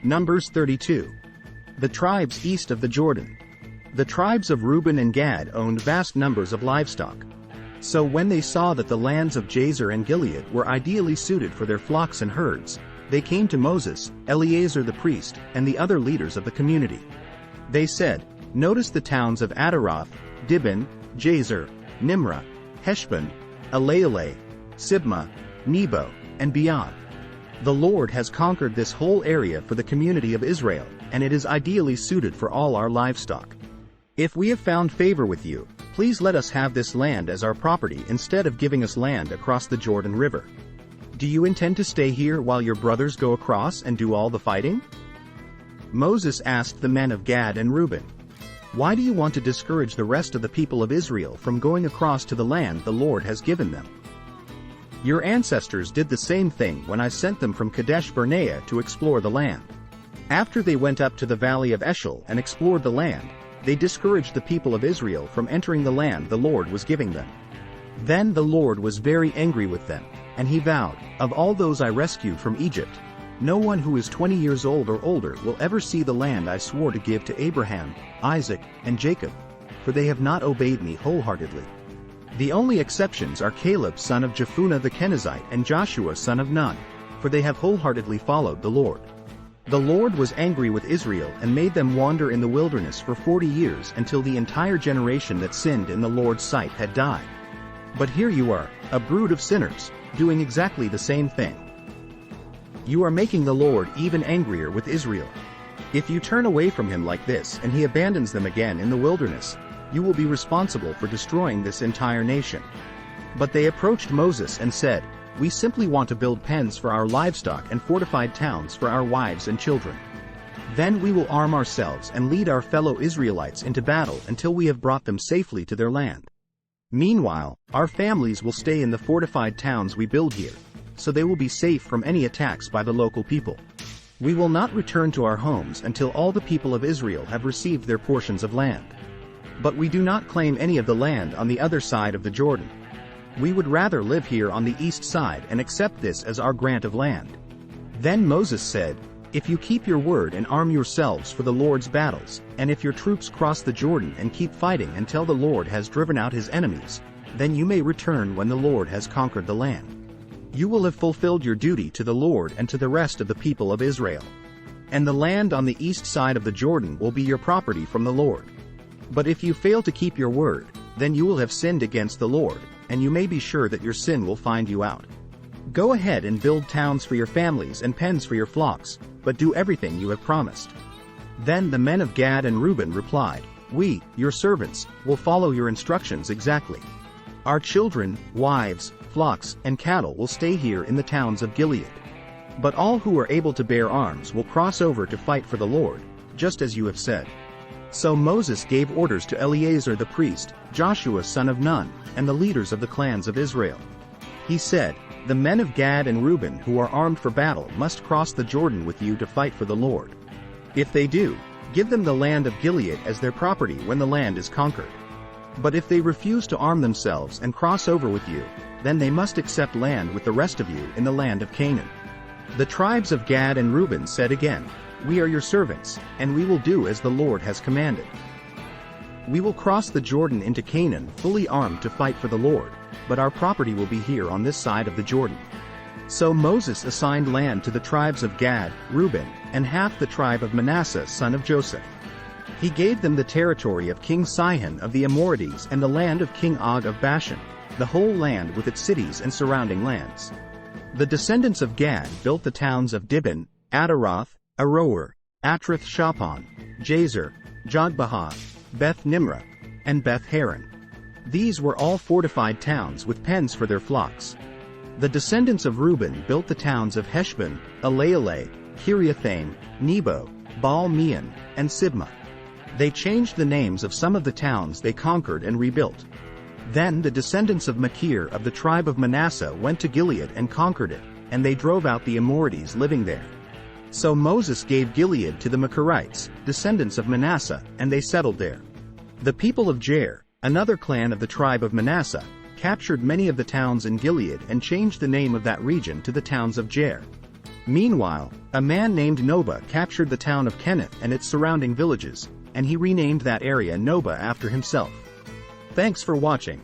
Numbers 32. The tribes east of the Jordan. The tribes of Reuben and Gad owned vast numbers of livestock. So when they saw that the lands of Jazer and Gilead were ideally suited for their flocks and herds, they came to Moses, Eleazar the priest, and the other leaders of the community. They said, "Notice the towns of Adaroth, Dibon, Jazer, Nimrah, Heshbon, Elealeh, Sibmah, Nebo, and Beon. The Lord has conquered this whole area for the community of Israel, and it is ideally suited for all our livestock. If we have found favor with you, please let us have this land as our property instead of giving us land across the Jordan River. Do you intend to stay here while your brothers go across and do all the fighting?" Moses asked the men of Gad and Reuben, "Why do you want to discourage the rest of the people of Israel from going across to the land the Lord has given them? Your ancestors did the same thing when I sent them from Kadesh Barnea to explore the land. After they went up to the valley of Eshcol and explored the land, they discouraged the people of Israel from entering the land the Lord was giving them. Then the Lord was very angry with them, and he vowed, 'Of all those I rescued from Egypt, no one who is 20 years old or older will ever see the land I swore to give to Abraham, Isaac, and Jacob, for they have not obeyed me wholeheartedly.' The only exceptions are Caleb son of Jephunneh the Kenizzite and Joshua son of Nun, for they have wholeheartedly followed the Lord. The Lord was angry with Israel and made them wander in the wilderness for 40 years until the entire generation that sinned in the Lord's sight had died. But here you are, a brood of sinners, doing exactly the same thing. You are making the Lord even angrier with Israel. If you turn away from him like this and he abandons them again in the wilderness, you will be responsible for destroying this entire nation." But they approached Moses and said, "We simply want to build pens for our livestock and fortified towns for our wives and children. Then we will arm ourselves and lead our fellow Israelites into battle until we have brought them safely to their land. Meanwhile, our families will stay in the fortified towns we build here, so they will be safe from any attacks by the local people. We will not return to our homes until all the people of Israel have received their portions of land. But we do not claim any of the land on the other side of the Jordan. We would rather live here on the east side and accept this as our grant of land." Then Moses said, "If you keep your word and arm yourselves for the Lord's battles, and if your troops cross the Jordan and keep fighting until the Lord has driven out his enemies, then you may return when the Lord has conquered the land. You will have fulfilled your duty to the Lord and to the rest of the people of Israel. And the land on the east side of the Jordan will be your property from the Lord. But if you fail to keep your word, then you will have sinned against the Lord, and you may be sure that your sin will find you out. Go ahead and build towns for your families and pens for your flocks, but do everything you have promised." Then the men of Gad and Reuben replied, "We, your servants, will follow your instructions exactly. Our children, wives, flocks, and cattle will stay here in the towns of Gilead. But all who are able to bear arms will cross over to fight for the Lord, just as you have said." So Moses gave orders to Eleazar the priest, Joshua son of Nun, and the leaders of the clans of Israel. He said, "The men of Gad and Reuben who are armed for battle must cross the Jordan with you to fight for the Lord. If they do, give them the land of Gilead as their property when the land is conquered. But if they refuse to arm themselves and cross over with you, then they must accept land with the rest of you in the land of Canaan." The tribes of Gad and Reuben said again, "We are your servants, and we will do as the Lord has commanded. We will cross the Jordan into Canaan fully armed to fight for the Lord, but our property will be here on this side of the Jordan." So Moses assigned land to the tribes of Gad, Reuben, and half the tribe of Manasseh son of Joseph. He gave them the territory of King Sihon of the Amorites and the land of King Og of Bashan, the whole land with its cities and surrounding lands. The descendants of Gad built the towns of Dibon, Adaroth, Aroer, Atroth Shaphan, Jazer, Jogbehah, Beth Nimrah, and Beth Haran. These were all fortified towns with pens for their flocks. The descendants of Reuben built the towns of Heshbon, Elealeh, Kiriathaim, Nebo, Baal-meon, and Sibmah. They changed the names of some of the towns they conquered and rebuilt. Then the descendants of Machir of the tribe of Manasseh went to Gilead and conquered it, and they drove out the Amorites living there. So Moses gave Gilead to the Machirites, descendants of Manasseh, and they settled there. The people of Jair, another clan of the tribe of Manasseh, captured many of the towns in Gilead and changed the name of that region to the towns of Jair. Meanwhile, a man named Noba captured the town of Kenneth and its surrounding villages, and he renamed that area Noba after himself. Thanks for watching.